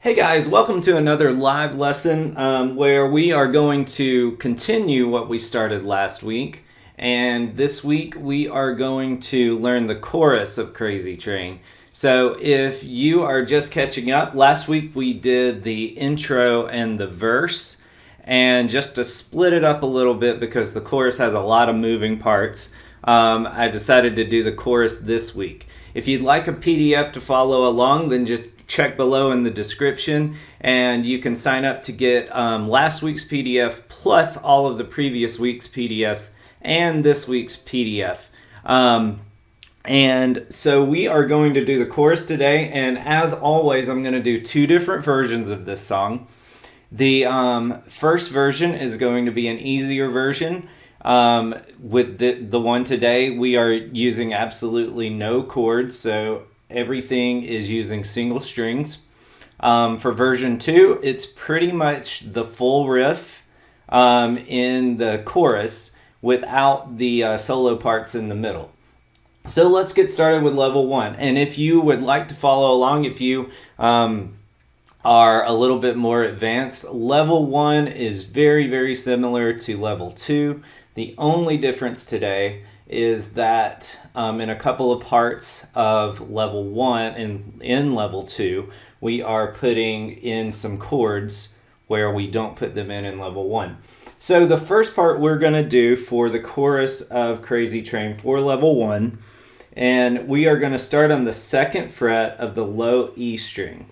Hey guys, welcome to another live lesson where we are going to continue what we started last week. And this week we are going to learn the chorus of Crazy Train. So if you are just catching up, last week we did the intro and the verse. And just to split it up a little bit because the chorus has a lot of moving parts, I decided to do the chorus this week. If you'd like a PDF to follow along, then just check below in the description and you can sign up to get last week's PDF plus all of the previous week's PDFs and this week's PDF. And so we are going to do the chorus today, and as always I'm going to do two different versions of this song. The first version is going to be an easier version. With the one today, we are using absolutely no chords, so everything is using single strings. For version 2, it's pretty much the full riff in the chorus without the solo parts in the middle. So let's get started with level 1. And if you would like to follow along, if you are a little bit more advanced, level 1 is very, very similar to level 2. The only difference today is that in a couple of parts of level 1 and in level 2, we are putting in some chords where we don't put them in level 1. So the first part we're going to do for the chorus of Crazy Train for level 1, and we are going to start on the 2nd fret of the low E string.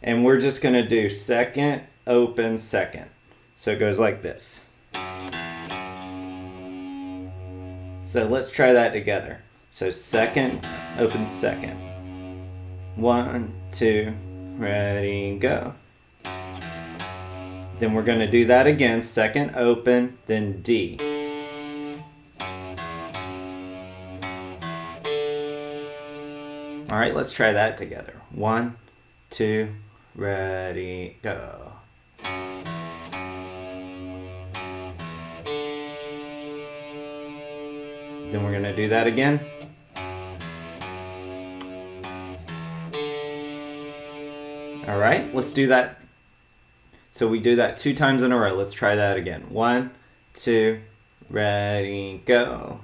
And we're just going to do 2nd, open, 2nd. So it goes like this. So let's try that together. So 2nd, open, 2nd. 1, 2, ready, go. Then we're going to do that again. 2nd, open, then D. All right, let's try that together. 1, 2, ready, go. Then we're going to do that again. All right, let's do that. So we do that 2 times in a row. Let's try that again. 1, 2, ready, go.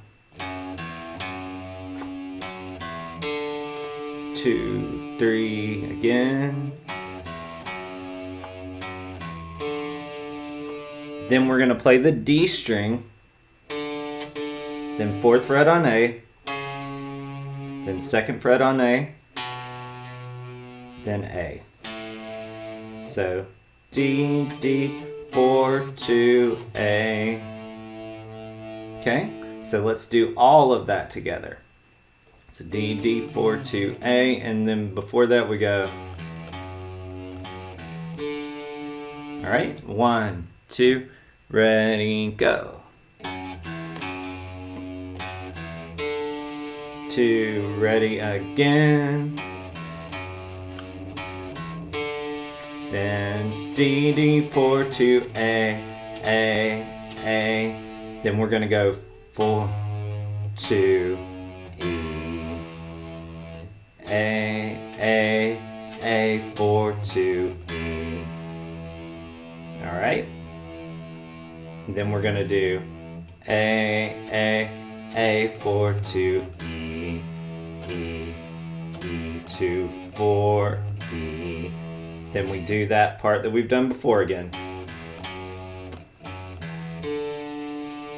2, 3, again. Then we're going to play the D string. Then 4th fret on A. Then 2nd fret on A. Then A. So D, D, 4, 2, A. Okay, so let's do all of that together. So D, D, 4, 2, A, and then before that we go. All right, 1, 2, ready, go. 2, ready, again. Then D, D, 4, 2, A. Then we're gonna go 4, 2, E. A, 4, 2, E. All right. And then we're gonna do A, 4, 2, E, 2, 4, E. Then we do that part that we've done before again.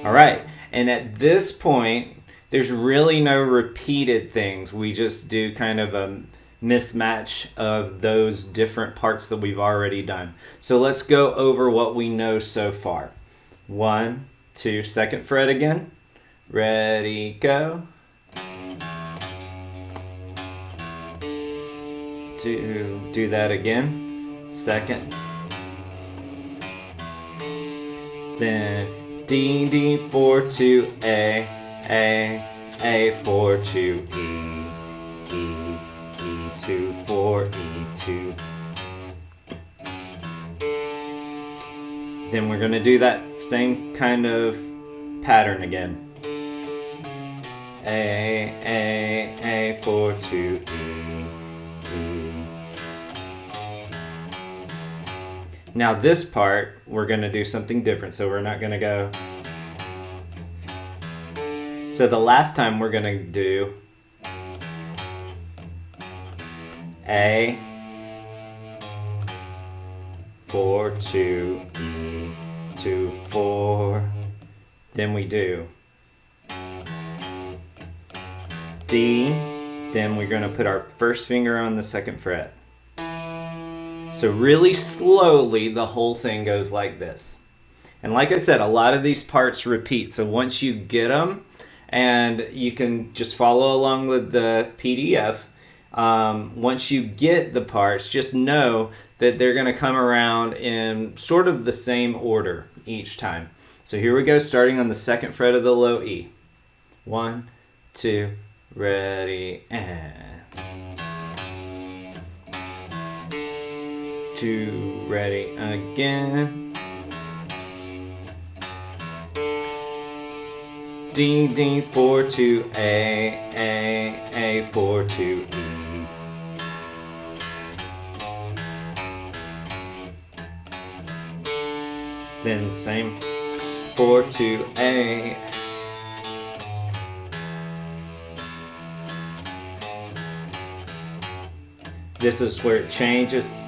All right, and at this point, there's really no repeated things. We just do kind of a mismatch of those different parts that we've already done. So let's go over what we know so far. 1, 2, 2nd fret again. Ready, go. 2, do that again. 2nd. Then D, D, 4, 2, A, 4, 2, E, 2, 4, E, 2. Then we're going to do that same kind of pattern again. A, 4, 2, E. Now this part, we're going to do something different. So we're not going to go. So the last time we're going to do A, 4, 2, E, 2, 4. Then we do D. Then we're going to put our first finger on the 2nd fret. So really slowly, the whole thing goes like this. And like I said, a lot of these parts repeat. So once you get them, and you can just follow along with the PDF, once you get the parts, just know that they're going to come around in sort of the same order each time. So here we go, starting on the 2nd fret of the low E. 1, 2, ready, and 2, ready again. D, D, 4, 2, A, 4, 2, E. Then same, 4, 2, A. This is where it changes.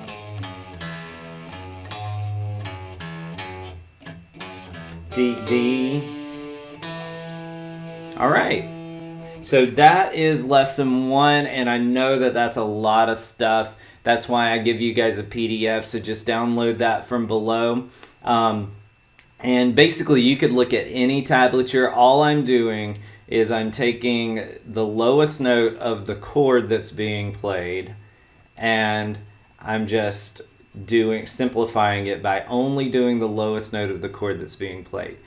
D, D. All right. So that is lesson 1, and I know that that's a lot of stuff. That's why I give you guys a PDF, so just download that from below. And basically you could look at any tablature. All I'm doing is I'm taking the lowest note of the chord that's being played, and I'm just simplifying it by only doing the lowest note of the chord that's being played.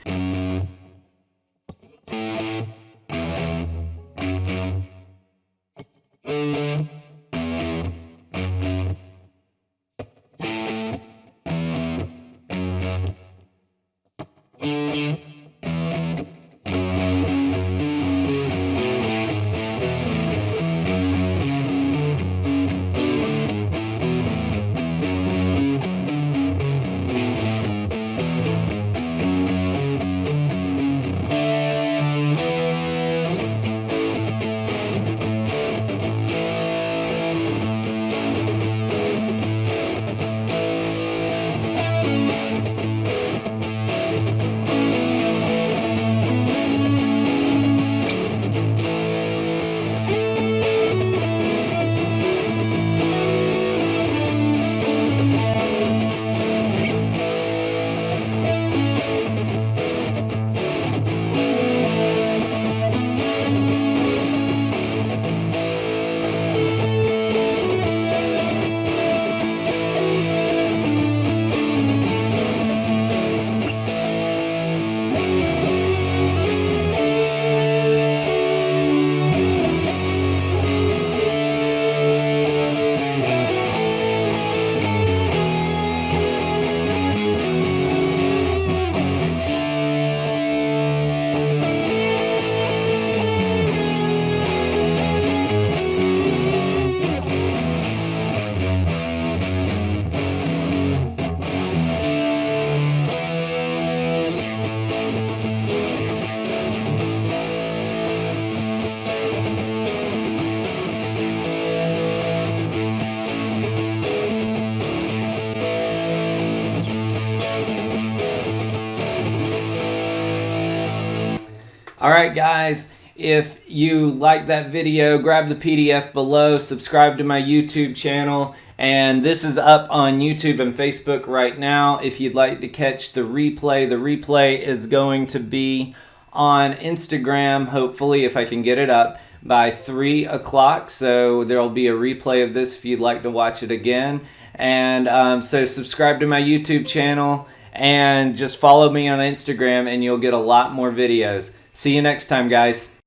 Alright guys, if you like that video, grab the PDF below, subscribe to my YouTube channel, and this is up on YouTube and Facebook right now. If you'd like to catch the replay is going to be on Instagram, hopefully, if I can get it up, by 3 o'clock. So there will be a replay of this if you'd like to watch it again. And so subscribe to my YouTube channel and just follow me on Instagram and you'll get a lot more videos. See you next time, guys.